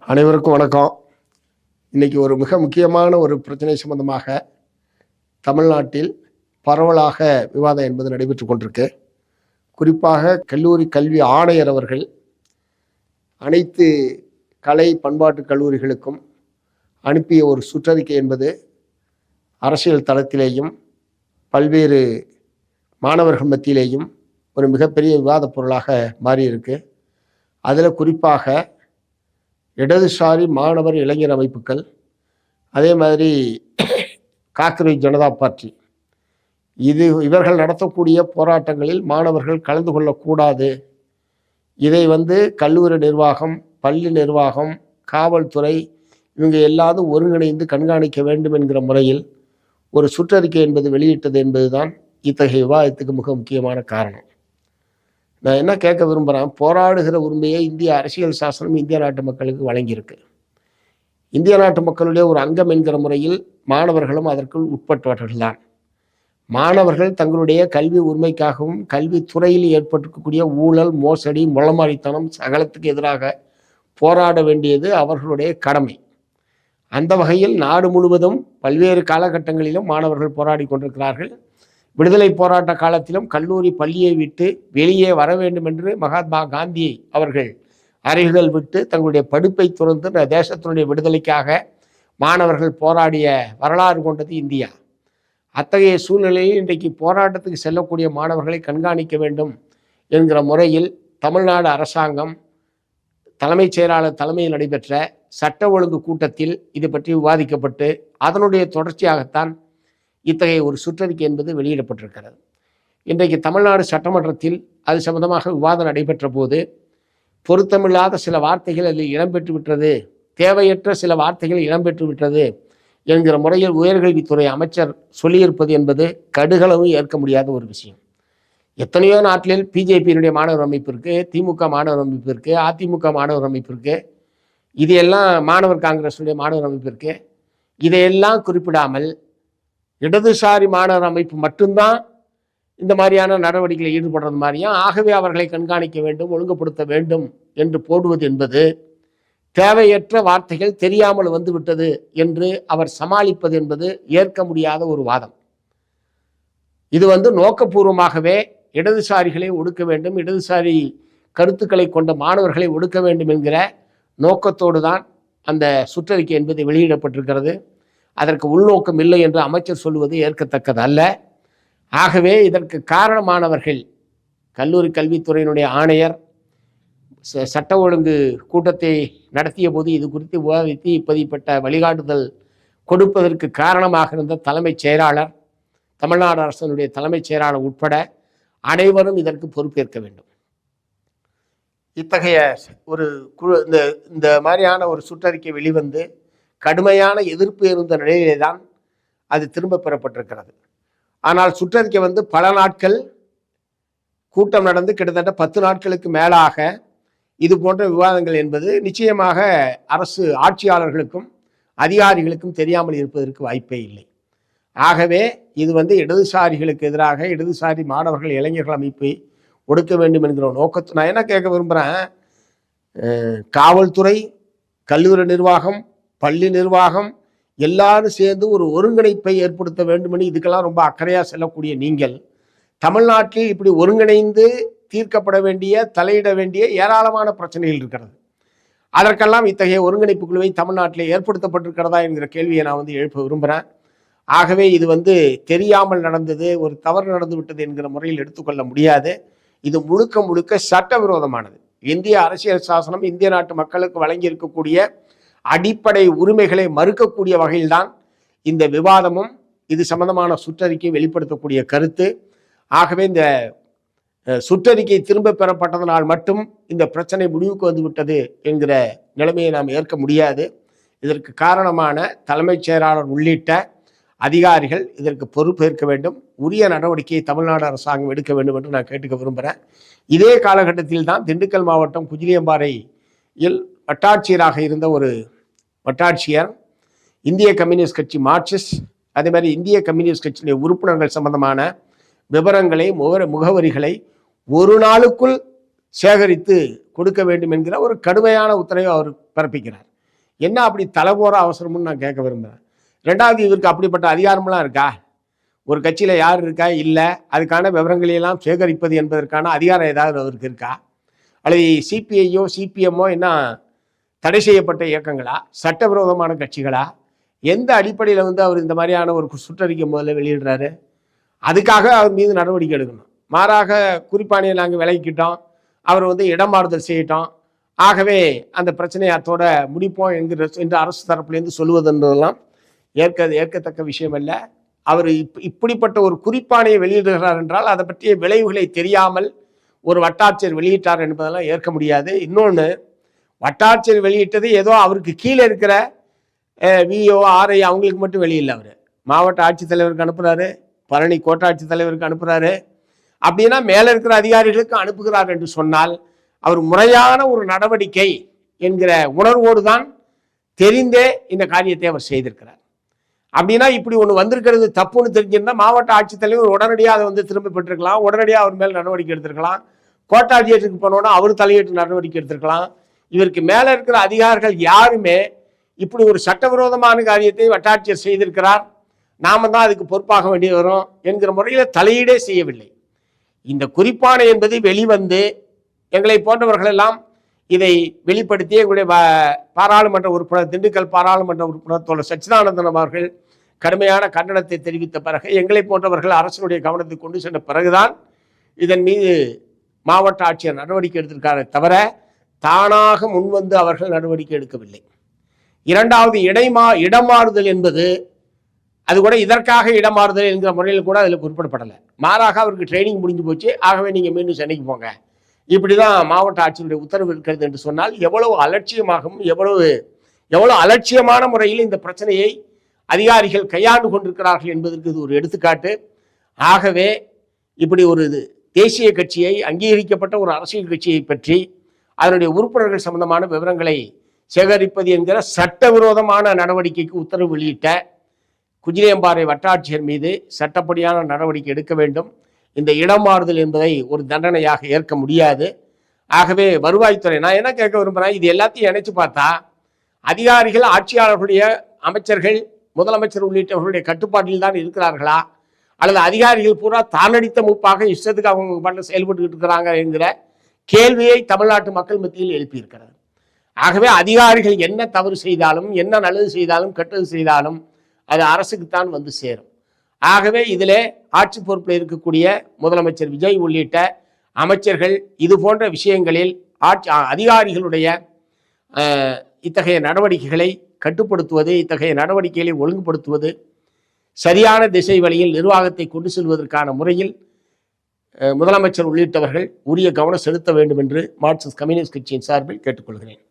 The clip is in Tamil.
அனைவருக்கும் வணக்கம். இன்னைக்கு ஒரு மிக முக்கியமான ஒரு பிரச்சனை சம்பந்தமாக தமிழ்நாட்டில் பரவலாக விவாதம் என்பது நடைபெற்று கொண்டிருக்கு. குறிப்பாக கல்லூரி கல்வி ஆணையர் அவர்கள் அனைத்து கலை பண்பாட்டு கல்லூரிகளுக்கும் அனுப்பிய ஒரு சுற்றறிக்கை என்பது அரசியல் தளத்திலேயும் பல்வேறு மாணவர்கள் மத்தியிலேயும் ஒரு மிகப்பெரிய விவாத பொருளாக மாறியிருக்கு. அதில் குறிப்பாக இடதுசாரி மாணவர் இளைஞர் அமைப்புகள், அதே மாதிரி காக்ரோச் ஜனதா பார்ட்டி, இவர்கள் நடத்தக்கூடிய போராட்டங்களில் மாணவர்கள் கலந்து கொள்ளக்கூடாது. இதை கல்லூரி நிர்வாகம், பள்ளி நிர்வாகம், காவல்துறை இவங்க எல்லாரும் ஒருங்கிணைந்து கண்காணிக்க வேண்டும் என்கிற முறையில் ஒரு சுற்றறிக்கை என்பது வெளியிட்டது என்பதுதான் இத்தகைய விவாதத்துக்கு மிக முக்கியமான காரணம். நான் என்ன கேட்க விரும்புகிறேன், போராடுகிற உரிமையை இந்திய அரசியல் சாசனம் இந்திய நாட்டு மக்களுக்கு வழங்கியிருக்கு. இந்திய நாட்டு மக்களுடைய ஒரு அங்கம் என்கிற முறையில் மாணவர்களும் அதற்குள் உட்பட்டவர்கள் தான். மாணவர்கள் தங்களுடைய கல்வி உரிமைக்காகவும் கல்வித்துறையில் ஏற்பட்டிருக்கக்கூடிய ஊழல், மோசடி, முளமாரித்தனம் சகலத்துக்கு எதிராக போராட வேண்டியது அவர்களுடைய கடமை. அந்த வகையில் நாடு முழுவதும் பல்வேறு காலகட்டங்களிலும் மாணவர்கள் போராடி கொண்டிருக்கிறார்கள். விடுதலை போராட்ட காலத்திலும் கல்லூரி பள்ளியை விட்டு வெளியே வர வேண்டும் என்று மகாத்மா காந்தி அவர்கள் அறைகள் விட்டு தங்களுடைய படிப்பை துறந்து தேசத்தினுடைய விடுதலைக்காக மாணவர்கள் போராடிய வரலாறு கொண்டது இந்தியா. அத்தகைய சூழ்நிலையில் இன்றைக்கு போராட்டத்துக்கு செல்லக்கூடிய மாணவர்களை கண்காணிக்க வேண்டும் என்கிற முறையில் தமிழ்நாடு அரசாங்கம் தலைமைச் செயலாளர் தலைமையில் நடைபெற்ற சட்ட ஒழுங்கு கூட்டத்தில் இது பற்றி விவாதிக்கப்பட்டு அதனுடைய தொடர்ச்சியாகத்தான் இத்தகைய ஒரு சுற்றறிக்கை என்பது வெளியிடப்பட்டிருக்கிறது. இன்றைக்கு தமிழ்நாடு சட்டமன்றத்தில் அது சம்பந்தமாக விவாதம் நடைபெற்ற போது பொருத்தமில்லாத சில வார்த்தைகள் அதில் இடம்பெற்று விட்டது, தேவையற்ற சில வார்த்தைகள் இடம்பெற்று விட்டது என்கிற முறையில் உயர்கல்வித்துறை அமைச்சர் சொல்லியிருப்பது என்பது கடுகளவும் ஏற்க முடியாத ஒரு விஷயம். எத்தனையோ நாட்டில் பிஜேபியினுடைய மாணவர் அமைப்பு இருக்கு, திமுக மாணவர் அமைப்பு இருக்கு, அதிமுக மாணவர் அமைப்பு இருக்கு, இதையெல்லாம் மாணவர் காங்கிரஸுடைய மாணவர் அமைப்பு இருக்கு. இதையெல்லாம் குறிப்பிடாமல் இடதுசாரி மாணவர் அமைப்பு மட்டும்தான் இந்த மாதிரியான நடவடிக்கைகளில் ஈடுபடுறது மாதிரியும், ஆகவே அவர்களை கண்காணிக்க வேண்டும், ஒழுங்குபடுத்த வேண்டும் என்று போடுவது என்பது தேவையற்ற வார்த்தைகள் தெரியாமல் வந்துவிட்டது என்று அவர் சமாளிப்பது என்பது ஏற்க முடியாத ஒரு வாதம். இது நோக்கபூர்வமாகவே இடதுசாரிகளை ஒடுக்க வேண்டும், இடதுசாரி கருத்துக்களை கொண்ட மாணவர்களை ஒடுக்க வேண்டும் என்கிற நோக்கத்தோடு தான் அந்த சுற்றறிக்கை என்பது வெளியிடப்பட்டிருக்கிறது. அதற்கு உள்நோக்கம் இல்லை என்று அமைச்சர் சொல்லுவது ஏற்கத்தக்கது அல்ல. ஆகவே இதற்கு காரணமானவர்கள் கல்லூரி கல்வித்துறையினுடைய ஆணையர் சட்ட ஒழுங்கு கூட்டத்தை நடத்திய போது இது குறித்து விவாதித்து இப்படிப்பட்ட வழிகாட்டுதல் கொடுப்பதற்கு காரணமாக இருந்த தலைமைச் செயலாளர், தமிழ்நாடு அரசினுடைய தலைமைச் செயலாளர் உட்பட அனைவரும் இதற்கு பொறுப்பேற்க வேண்டும். இத்தகைய ஒரு குழு இந்த மாதிரியான ஒரு சுற்றறிக்கை வெளிவந்து கடுமையான எதிர்ப்பு இருந்த நிலையிலே தான் அது திரும்ப பெறப்பட்டிருக்கிறது. ஆனால் சுற்றறிக்கை பல நாட்கள் கூட்டம் நடந்து கிட்டத்தட்ட 10 நாட்களுக்கு மேலாக இது போன்ற விவாதங்கள் என்பது நிச்சயமாக அரசு ஆட்சியாளர்களுக்கும் அதிகாரிகளுக்கும் தெரியாமல் இருப்பதற்கு வாய்ப்பே இல்லை. ஆகவே இது இடதுசாரிகளுக்கு எதிராக இடதுசாரி மாணவர்கள் இளைஞர்கள் அமைப்பை ஒடுக்க வேண்டும் என்கிற நோக்கத்தை நான் என்ன கேட்க விரும்புகிறேன், காவல்துறை, கல்லூரி நிர்வாகம், பள்ளி நிர்வாகம் எல்லாரும் சேர்ந்து ஒரு ஒருங்கிணைப்பை ஏற்படுத்த வேண்டும் என்று இதுக்கெல்லாம் ரொம்ப அக்கறையாக செல்லக்கூடிய நீங்கள் தமிழ்நாட்டில் இப்படி ஒருங்கிணைந்து தீர்க்கப்பட வேண்டிய, தலையிட வேண்டிய ஏராளமான பிரச்சனைகள் இருக்கிறது. அதற்கெல்லாம் இத்தகைய ஒருங்கிணைப்பு குழுவை தமிழ்நாட்டில் ஏற்படுத்தப்பட்டிருக்கிறதா என்கிற கேள்வியை நான் எழுப்ப விரும்புகிறேன். ஆகவே இது தெரியாமல் நடந்தது, ஒரு தவறு நடந்து விட்டது என்கிற முறையில் எடுத்துக்கொள்ள முடியாது. இது முழுக்க முழுக்க சட்டவிரோதமானது. இந்திய அரசியல் சாசனம் இந்திய நாட்டு மக்களுக்கு வழங்கி இருக்கக்கூடிய அடிப்படை உரிமைகளை மறுக்கக்கூடிய வகையில்தான் இந்த விவாதமும் இது சம்பந்தமான சுற்றறிக்கை வெளிப்படுத்தக்கூடிய கருத்து. ஆகவே இந்த சுற்றறிக்கை திரும்ப பெறப்பட்டதனால் மட்டும் இந்த பிரச்சனை முடிவுக்கு வந்துவிட்டது என்கிற நிலைமையை நாம் ஏற்க முடியாது. இதற்கு காரணமான தலைமைச் செயலாளர் உள்ளிட்ட அதிகாரிகள் இதற்கு பொறுப்பேற்க வேண்டும், உரிய நடவடிக்கையை தமிழ்நாடு அரசாங்கம் எடுக்க வேண்டும் என்று நான் கேட்டுக்க விரும்புகிறேன். இதே காலகட்டத்தில் தான் திண்டுக்கல் மாவட்டம் குஜிலியம்பாறையில் வட்டாட்சியராக இருந்த ஒரு வட்டாட்சியர் இந்திய கம்யூனிஸ்ட் கட்சி மார்க்சிஸ்ட், அதே மாதிரி இந்திய கம்யூனிஸ்ட் கட்சியுடைய உறுப்பினர்கள் சம்பந்தமான விவரங்களை, முகவரிகளை ஒரு நாளுக்குள் சேகரித்து கொடுக்க வேண்டும் என்கிற ஒரு கடுமையான உத்தரவை அவர் பிறப்பிக்கிறார். என்ன அப்படி தலை போற அவசரம்னு நான் கேட்க விரும்புகிறேன். ரெண்டாவது, இவருக்கு அப்படிப்பட்ட அதிகாரம்லாம் இருக்கா? ஒரு கட்சியில் யார் இருக்கா? இல்லை. அதுக்கான விவரங்களையெல்லாம் சேகரிப்பது என்பதற்கான அதிகாரம் ஏதாவது அவருக்கு இருக்கா? அல்லது சிபிஐயோ சிபிஎம்மோ என்ன தடை செய்யப்பட்ட இயக்கங்களா? சட்டவிரோதமான கட்சிகளா? எந்த அடிப்படையில் அவர் இந்த மாதிரியான ஒரு சுற்றறிக்கை முதல்ல வெளியிடுறாரு? அதுக்காக அவர் மீது நடவடிக்கை எடுக்கணும். மாறாக குறிப்பாணியை நாங்கள் விலகிக்கிட்டோம், அவர் இடமாறுதல் செய்யட்டோம், ஆகவே அந்த பிரச்சனையை அத்தோட முடிப்போம் என்று அரசு தரப்புலேருந்து சொல்லுவதுன்றதெல்லாம் ஏற்கத்தக்க விஷயம் அல்ல. அவர் இப்படிப்பட்ட ஒரு குறிப்பாணையை வெளியிடுகிறார் என்றால் அதை பற்றிய விளைவுகளை தெரியாமல் ஒரு வட்டாட்சியர் வெளியிட்டார் என்பதெல்லாம் ஏற்க முடியாது. இன்னொன்று, வட்டாட்சியர் வெளியிட்டது ஏதோ அவருக்கு கீழே இருக்கிற விஓ ஆர்ஐ அவங்களுக்கு மட்டும் வெளியில்லை. அவர் மாவட்ட ஆட்சித்தலைவருக்கு அனுப்புகிறாரு, பழனி கோட்டாட்சி தலைவருக்கு அனுப்புகிறாரு. அப்படின்னா மேலே இருக்கிற அதிகாரிகளுக்கு அனுப்புகிறார் என்று சொன்னால் அவர் முறையான ஒரு நடவடிக்கை என்கிற உணர்வோடு தான் தெரிந்தே இந்த காரியத்தை அவர் செய்திருக்கிறார். அப்படின்னா இப்படி ஒன்று வந்திருக்கிறது தப்புன்னு தெரிஞ்சிருந்தா மாவட்ட ஆட்சித்தலைவர் உடனடியாக அதை திரும்ப பெற்றிருக்கலாம், உடனடியாக அவர் மேல் நடவடிக்கை எடுத்திருக்கலாம். கோட்டாட்சியருக்கு போனோன்னா அவர் தலையிட்டு நடவடிக்கை எடுத்திருக்கலாம். இவருக்கு மேலே இருக்கிற அதிகாரிகள் யாருமே இப்படி ஒரு சட்டவிரோதமான காரியத்தை வட்டாட்சியர் செய்திருக்கிறார், நாம தான் அதுக்கு பொறுப்பாக வேண்டி வரும் என்கிற முறையில் தலையீடே செய்யவில்லை. இந்த குறிப்பாணை என்பது வெளிவந்து எங்களை போன்றவர்களெல்லாம் இதை வெளிப்படுத்தி எங்களுடைய பாராளுமன்ற உறுப்பினர், திண்டுக்கல் பாராளுமன்ற உறுப்பினர் தோழர் சச்சிதானந்தன் அவர்கள் கடுமையான கண்டனத்தை தெரிவித்த பிறகு, எங்களை போன்றவர்கள் அரசினுடைய கவனத்தை கொண்டு சென்ற பிறகுதான் இதன் மீது மாவட்ட ஆட்சியர் நடவடிக்கை எடுத்திருக்காரே தவிர தானாக முன்வந்து அவர்கள் நடவடிக்கை எடுக்கவில்லை. இரண்டாவது, இடமாறுதல் என்பது அது கூட இதற்காக இடமாறுதல் என்கிற முறையில் கூட அதில் குறிப்பிடப்படலை. மாறாக அவருக்கு ட்ரைனிங் முடிஞ்சு போச்சு, ஆகவே நீங்கள் மீண்டும் சென்னைக்கு போங்க, இப்படிதான் மாவட்ட ஆட்சியருடைய உத்தரவு இருக்கிறது என்று சொன்னால் எவ்வளவு அலட்சியமாகவும் எவ்வளவு அலட்சியமான முறையில் இந்த பிரச்சனையை அதிகாரிகள் கையாண்டு கொண்டிருக்கிறார்கள் என்பதற்கு இது ஒரு எடுத்துக்காட்டு. ஆகவே இப்படி ஒரு தேசிய கட்சியை, அங்கீகரிக்கப்பட்ட ஒரு அரசியல் கட்சியை பற்றி அதனுடைய உறுப்பினர்கள் சம்பந்தமான விவரங்களை சேகரிப்பது என்கிற சட்டவிரோதமான நடவடிக்கைக்கு உத்தரவு வெளியிட்ட குஜிலியம்பாறை வட்டாட்சியர் மீது சட்டப்படியான நடவடிக்கை எடுக்க வேண்டும். இந்த இடமாறுதல் என்பதை ஒரு தண்டனையாக ஏற்க முடியாது. ஆகவே வருவாய்த்துறை, நான் என்ன கேட்க விரும்புகிறேன், இது எல்லாத்தையும் இணைச்சு பார்த்தா அதிகாரிகள் ஆட்சியாளர்களுடைய, அமைச்சர்கள், முதலமைச்சர் உள்ளிட்டவர்களுடைய கட்டுப்பாட்டில் தான் இருக்கிறார்களா, அல்லது அதிகாரிகள் பூரா தானடித்த மூப்பாக இஷ்டத்துக்கு அவங்க பண்ண செயல்பட்டு இருக்கிறாங்க என்கிற கேள்வியை தமிழ்நாட்டு மக்கள் மத்தியில் எழுப்பியிருக்கிறார். ஆகவே அதிகாரிகள் என்ன தவறு செய்தாலும், என்ன நல்லது செய்தாலும், கெட்டது செய்தாலும் அது அரசுக்குத்தான் வந்து சேரும். ஆகவே இதிலே ஆட்சி பொறுப்பில் இருக்கக்கூடிய முதலமைச்சர் விஜய் உள்ளிட்ட அமைச்சர்கள் இது போன்ற விஷயங்களில் அதிகாரிகளுடைய இத்தகைய நடவடிக்கைகளை கட்டுப்படுத்துவது, இத்தகைய நடவடிக்கைகளை ஒழுங்குபடுத்துவது, சரியான திசை வழியில் நிர்வாகத்தை கொண்டு செல்வதற்கான முறையில் முதலமைச்சர் உள்ளிட்டவர்கள் உரிய கவனம் செலுத்த வேண்டும் என்று மார்க்சிஸ்ட் கம்யூனிஸ்ட் கட்சியின் சார்பில் கேட்டுக்கொள்கிறேன்.